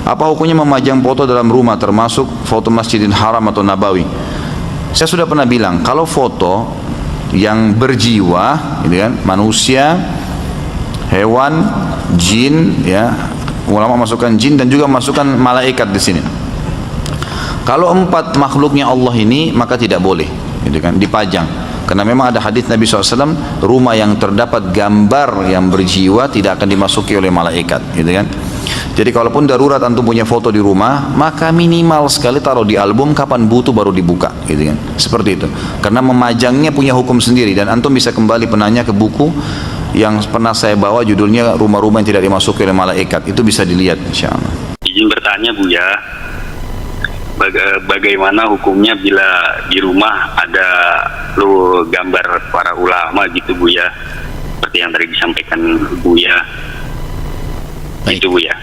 Apa hukumnya memajang foto dalam rumah termasuk foto Masjidil Haram atau Nabawi? Saya sudah pernah bilang, kalau foto yang berjiwa, gitu kan, manusia, hewan, jin, ya, ulama masukkan jin dan juga masukkan malaikat di sini. Kalau 4 makhluknya Allah ini, maka tidak boleh, gitu kan, dipajang. Karena memang ada hadis Nabi SAW, rumah yang terdapat gambar yang berjiwa tidak akan dimasuki oleh malaikat, gitu kan. Jadi kalaupun darurat antum punya foto di rumah, maka minimal sekali taruh di album, kapan butuh baru dibuka, gitu kan. Seperti itu. Karena memajangnya punya hukum sendiri, dan antum bisa kembali penanya ke buku yang pernah saya bawa, judulnya Rumah-rumah yang tidak dimasuki oleh malaikat. Itu bisa dilihat, insyaallah. Izin bertanya Buya, bagaimana hukumnya bila di rumah ada gambar para ulama gitu Buya, seperti yang tadi disampaikan Buya. Baik. Itu Buya.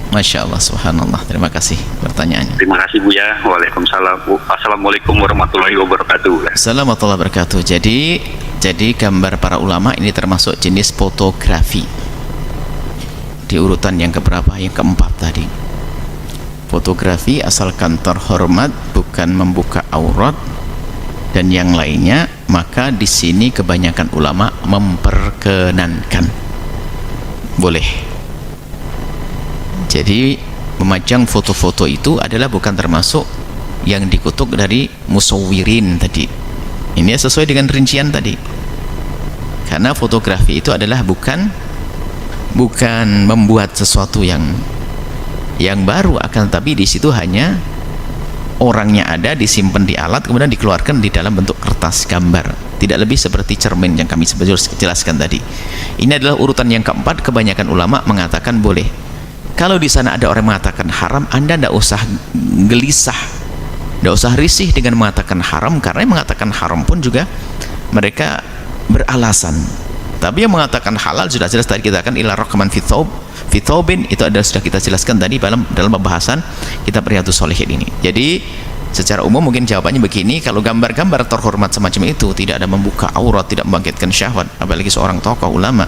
Masya Allah, subhanallah. Terima kasih pertanyaannya. Terima kasih Buya. Waalaikumsalam. Assalamualaikum warahmatullahi wabarakatuh. Assalamualaikum warahmatullahi wabarakatuh. Jadi gambar para ulama ini termasuk jenis fotografi. Di urutan yang keberapa? Yang keempat tadi. Fotografi asalkan terhormat, bukan membuka aurat dan yang lainnya, maka di sini kebanyakan ulama memperkenankan. Boleh. Jadi memajang foto-foto itu adalah bukan termasuk yang dikutuk dari musawwirin tadi. Ini sesuai dengan rincian tadi. Karena fotografi itu adalah bukan membuat sesuatu yang baru, akan tapi di situ hanya orangnya ada, disimpan di alat, kemudian dikeluarkan di dalam bentuk kertas gambar. Tidak lebih seperti cermin yang kami jelaskan tadi. Ini adalah urutan yang keempat. Kebanyakan ulama mengatakan boleh. Kalau di sana ada orang mengatakan haram, Anda tidak usah gelisah, tidak usah risih dengan mengatakan haram, karena yang mengatakan haram pun juga mereka beralasan. Tapi yang mengatakan halal sudah jelas tadi kita akan ila raqman fitobin, itu adalah sudah kita jelaskan tadi dalam pembahasan kitab Riyadhus Shalihin ini. Jadi secara umum mungkin jawabannya begini, kalau gambar-gambar terhormat semacam itu tidak ada membuka aurat, tidak membangkitkan syahwat, apalagi seorang tokoh ulama,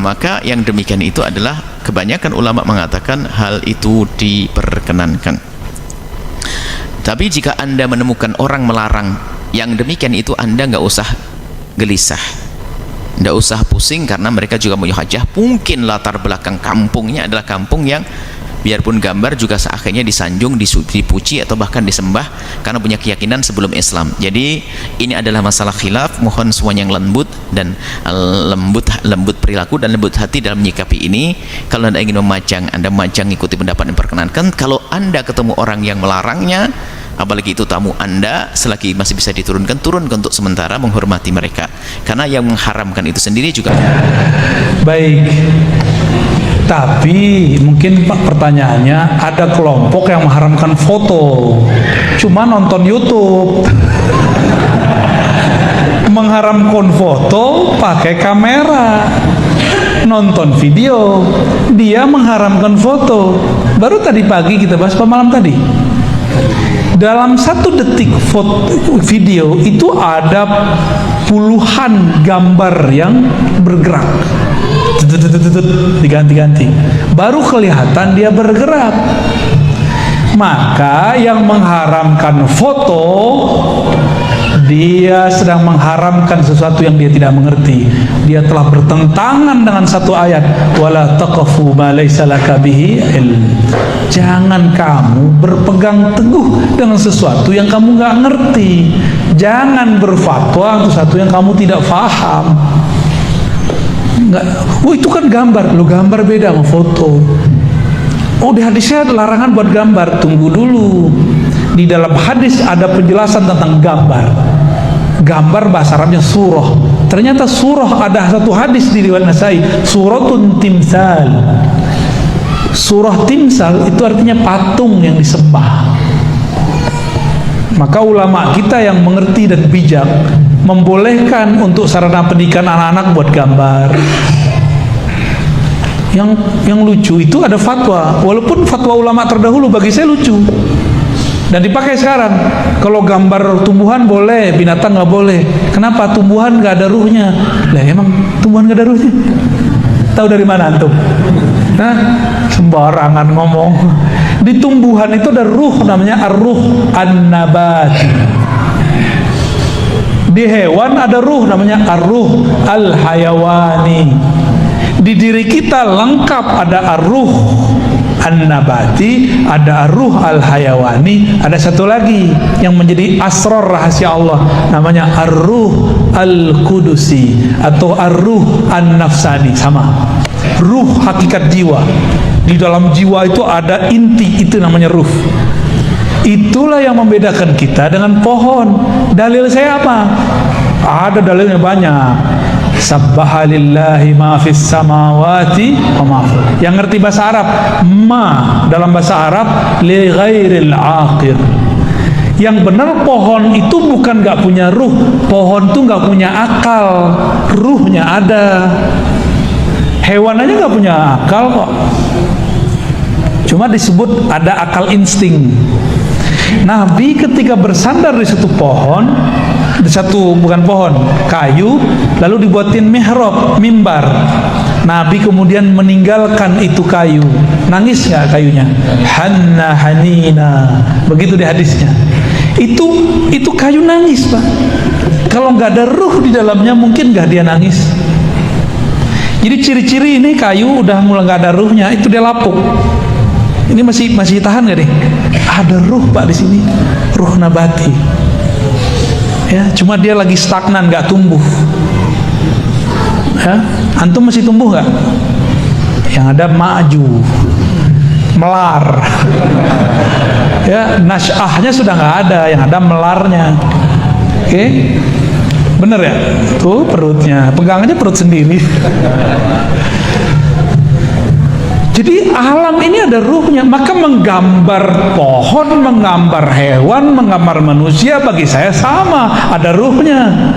maka yang demikian itu adalah kebanyakan ulama mengatakan hal itu diperkenankan. Tapi jika Anda menemukan orang melarang yang demikian itu, Anda nggak usah gelisah, nggak usah pusing, karena mereka juga punya hajah. Mungkin latar belakang kampungnya adalah kampung yang biarpun gambar juga akhirnya disanjung, dipuji atau bahkan disembah karena punya keyakinan sebelum Islam. Jadi ini adalah masalah khilaf. Mohon semuanya yang lembut dan lembut perilaku dan lembut hati dalam menyikapi ini. Kalau Anda ingin memajang, Anda memajang ikuti pendapat yang diperkenankan. Kalau Anda ketemu orang yang melarangnya, apalagi itu tamu Anda, selagi masih bisa diturunkan, turunkan untuk sementara, menghormati mereka, karena yang mengharamkan itu sendiri juga. Baik. Tapi mungkin pertanyaannya, ada kelompok yang mengharamkan foto, cuma nonton YouTube. Mengharamkan foto pakai kamera, nonton video. Dia mengharamkan foto. Baru tadi pagi kita bahas, apa malam tadi? Dalam 1 detik video itu ada puluhan gambar yang bergerak, diganti-ganti, baru kelihatan dia bergerak. Maka yang mengharamkan foto, dia sedang mengharamkan sesuatu yang dia tidak mengerti. Dia telah bertentangan dengan satu ayat, wala taqfu ma laysa laka bihi ilm. Jangan kamu berpegang teguh dengan sesuatu yang kamu nggak ngerti. Jangan berfatwa untuk sesuatu yang kamu tidak faham. Nggak, oh itu kan gambar, lo gambar beda sama foto. Oh di hadisnya larangan buat gambar. Tunggu dulu, di dalam hadis ada penjelasan tentang gambar. Gambar bahasa Arabnya surah. Ternyata surah, ada satu hadis di riwayat Nasai, suratun timsal. Surah timsal itu artinya patung yang disembah. Maka ulama kita yang mengerti dan bijak membolehkan untuk sarana pendidikan anak-anak buat gambar. Yang lucu itu ada fatwa, walaupun fatwa ulama terdahulu bagi saya lucu dan dipakai sekarang. Kalau gambar tumbuhan boleh, binatang nggak boleh. Kenapa? Tumbuhan nggak ada ruhnya. Lah emang tumbuhan nggak ada ruhnya? Tahu dari mana antum? Nah, sembarangan ngomong. Di tumbuhan itu ada ruh, namanya ar-ruh an-nabati. Di hewan ada ruh, namanya ar-ruh al-hayawani. Di diri kita lengkap ada ar-ruh an-nabati, ada ar-ruh al-hayawani, ada satu lagi yang menjadi asrar rahasia Allah, namanya ar-ruh al-qudusi atau ar-ruh an-nafsani. Sama, ruh hakikat jiwa. Di dalam jiwa itu ada inti, itu namanya ruh. Itulah yang membedakan kita dengan pohon. Dalil saya apa? Ada dalilnya banyak. Sabbaha lillahi ma fis samawati wa ma fil. Yang ngerti bahasa Arab, ma dalam bahasa Arab li ghairil aqir. Yang benar pohon itu bukan gak punya ruh, pohon itu gak punya akal, ruhnya ada. Hewan aja gak punya akal kok, cuma disebut ada akal insting. Nabi ketika bersandar di satu pohon, di satu bukan pohon, kayu, lalu dibuatin mihrab, mimbar. Nabi kemudian meninggalkan itu kayu. Nangis nggak kayunya? Hanna hanina, begitu di hadisnya. Itu kayu nangis, Pak. Kalau nggak ada ruh di dalamnya, mungkin nggak dia nangis. Jadi ciri-ciri ini kayu udah mulai nggak ada ruhnya, itu dia lapuk. Ini masih tahan nggak nih? Ada ruh, Pak, di sini, ruh nabati. Ya, cuma dia lagi stagnan, nggak tumbuh. Ya, antum masih tumbuh nggak? Yang ada maju, melar. Ya, nasyahnya sudah nggak ada, yang ada melarnya. Oke, bener ya? Tuh perutnya, pegang aja perut sendiri. Jadi alam ini ada ruhnya, maka menggambar pohon, menggambar hewan, menggambar manusia bagi saya sama, ada ruhnya.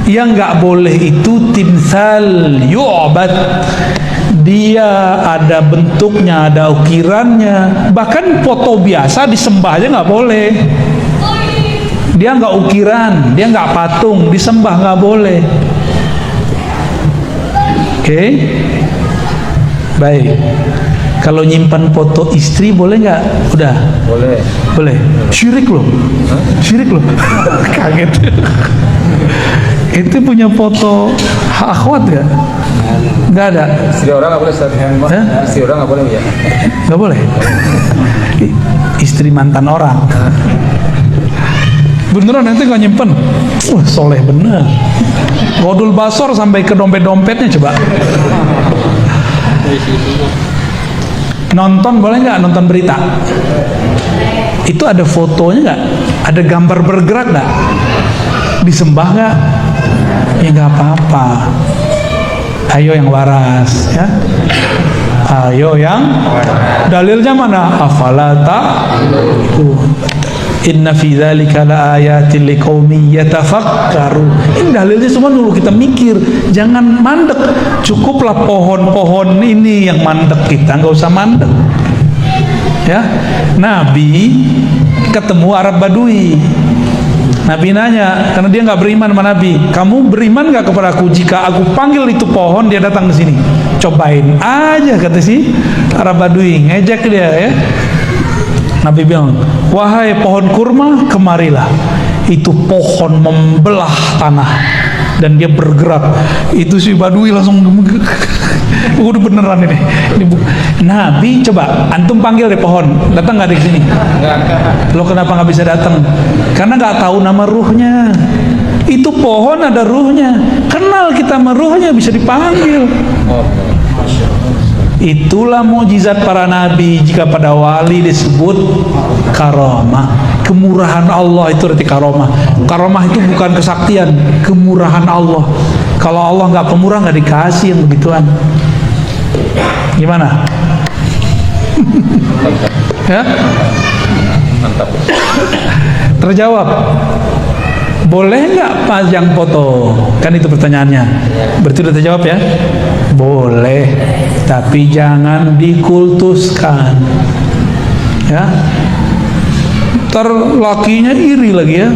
Yang nggak boleh itu timsal yu'bad. Dia ada bentuknya, ada ukirannya. Bahkan foto biasa disembah aja nggak boleh. Dia nggak ukiran, dia nggak patung, disembah nggak boleh. Oke? Baik. Kalau nyimpan foto istri boleh nggak? Udah. Boleh. Boleh. Syirik loh. Syirik loh. Kaget. Itu punya foto akhwat nggak? Nggak ada. Istri orang nggak boleh, Ustaz. Istri orang nggak boleh ya? Nggak boleh. Istri mantan orang. Beneran nanti nggak nyimpen. Soleh bener. Godul basor sampai ke dompet-dompetnya coba. Nonton boleh nggak? Nonton berita itu ada fotonya nggak? Ada gambar bergerak nggak? Disembah nggak? Ya nggak apa-apa. Ayo yang waras, ya. Ayo yang dalilnya mana? Afalata. Inna fi dzalika laayatin liqaumin yatafakkaru. Ini dalilnya semua dulu kita mikir, jangan mandek. Cukuplah pohon-pohon ini yang mandek, kita nggak usah mandek. Ya, Nabi ketemu Arab Badui. Nabi nanya, karena dia nggak beriman sama Nabi, kamu beriman nggak kepada aku jika aku panggil itu pohon dia datang ke sini? Cobain aja, kata si Arab Badui, ngejek dia, ya. Nabi bilang, wahai pohon kurma, kemarilah. Itu pohon membelah tanah dan dia bergerak. Itu si Badui langsung udah beneran ini. Nabi, coba antum panggil deh pohon, datang nggak di sini? Lo kenapa nggak bisa datang? Karena nggak tahu nama ruhnya. Itu pohon ada ruhnya. Kenal kita sama ruhnya, bisa dipanggil. Itulah mukjizat para nabi. Jika pada wali disebut karomah, kemurahan Allah, itu arti karomah. Karomah itu bukan kesaktian, kemurahan Allah. Kalau Allah nggak pemurah, nggak dikasih yang begituan. Gimana? Ya? Mantap. Terjawab. Boleh nggak pajang foto? Kan itu pertanyaannya. Berarti udah terjawab ya? Boleh, tapi jangan dikultuskan. Ya, ntar lakinya iri lagi ya.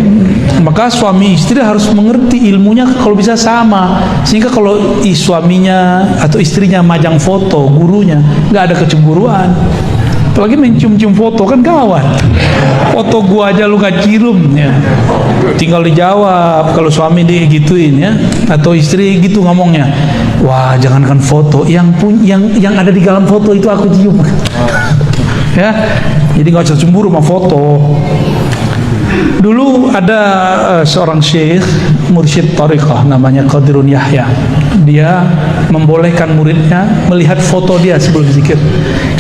Maka suami istri harus mengerti ilmunya kalau bisa sama, sehingga kalau suaminya atau istrinya majang foto gurunya, nggak ada kecemburuan. Apalagi mencium-cium foto kan kawan. Foto gua aja lu gak cium ya. Tinggal dijawab kalau suami digituin ya, atau istri gitu ngomongnya. Wah, jangankan foto, yang ada di dalam foto itu aku cium. Ya. Jadi nggak usah cemburu sama foto. Dulu ada seorang syekh mursyid tariqah namanya Qadirun Yahya. Dia membolehkan muridnya melihat foto dia sebelum zikir.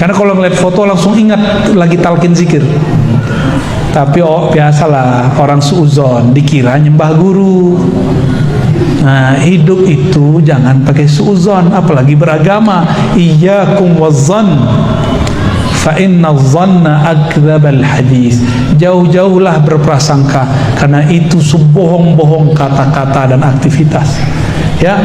Karena kalau melihat foto langsung ingat lagi talqin zikir. Tapi biasalah orang suuzon dikira nyembah guru. Nah, hidup itu jangan pakai suuzon, apalagi beragama. Iyyakum wazzan fa inna dhanna akdzabal hadis. Jauh-jauhlah berprasangka, karena itu sebohong-bohong kata-kata dan aktivitas. Ya,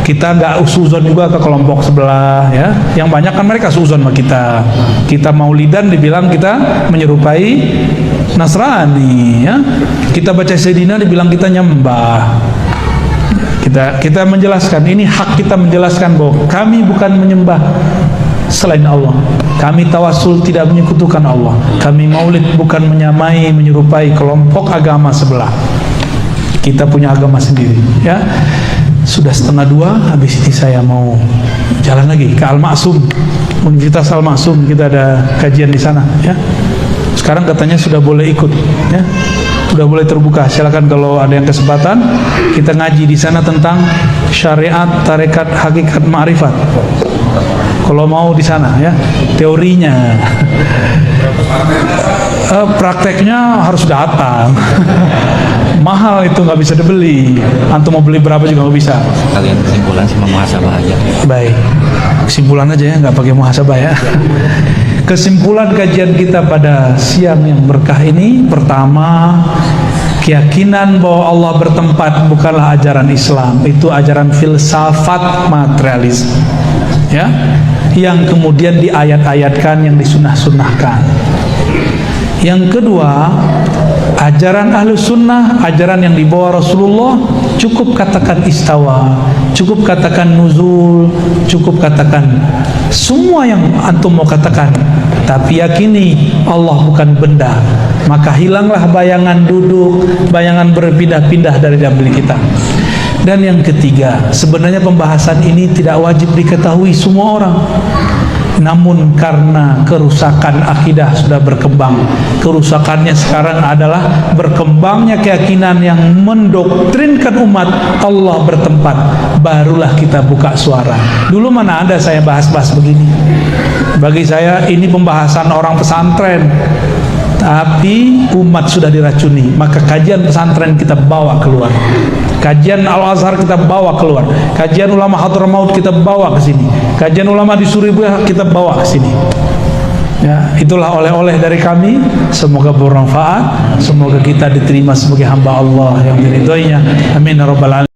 kita nggak suzon juga ke kelompok sebelah ya. Yang banyak kan mereka suzon sama kita. Kita maulidan dibilang kita menyerupai Nasrani ya. Kita baca Sayyidina dibilang kita nyembah. Kita menjelaskan, ini hak kita menjelaskan bahwa kami bukan menyembah selain Allah. Kami tawasul tidak menyekutukan Allah. Kami maulid bukan menyamai, menyerupai kelompok agama sebelah. Kita punya agama sendiri ya. Sudah 1:30, habis ini saya mau jalan lagi ke Al-Ma'sum, Universitas Al-Ma'sum. Kita ada kajian di sana ya. Sekarang katanya sudah boleh ikut ya. Sudah boleh terbuka. Silakan kalau ada yang kesempatan, kita ngaji di sana tentang syariat, tarekat, hakikat, ma'rifat. Kalau mau di sana ya, teorinya. Prakteknya harus datang. Mahal itu, nggak bisa dibeli. Antum mau beli berapa juga nggak bisa. Kalian kesimpulan sama muhasabah aja. Baik, kesimpulan aja ya, nggak pakai muhasabah ya. Kesimpulan kajian kita pada siang yang berkah ini, pertama, keyakinan bahwa Allah bertempat bukanlah ajaran Islam, itu ajaran filsafat materialis ya, yang kemudian diayat-ayatkan, yang disunah-sunahkan. Yang kedua, ajaran Ahlus Sunnah, ajaran yang dibawa Rasulullah, cukup katakan istawa, cukup katakan nuzul, cukup katakan semua yang antum mau katakan, tapi yakini Allah bukan benda. Maka hilanglah bayangan duduk, bayangan berpindah-pindah dari dalam diri kita. Dan yang ketiga, sebenarnya pembahasan ini tidak wajib diketahui semua orang. Namun karena kerusakan akidah sudah berkembang, kerusakannya sekarang adalah berkembangnya keyakinan yang mendoktrinkan umat Allah bertempat, barulah kita buka suara. Dulu mana ada saya bahas-bahas begini. Bagi saya ini pembahasan orang pesantren, tapi umat sudah diracuni. Maka kajian pesantren kita bawa keluar, kajian Al-Azhar kita bawa keluar, kajian ulama Hadramaut kita bawa ke sini, kajian ulama di Surabaya kita bawa ke sini. Ya, itulah oleh-oleh dari kami. Semoga bermanfaat, semoga kita diterima sebagai hamba Allah yang diridhoinya. Amin ya rabbal alamin.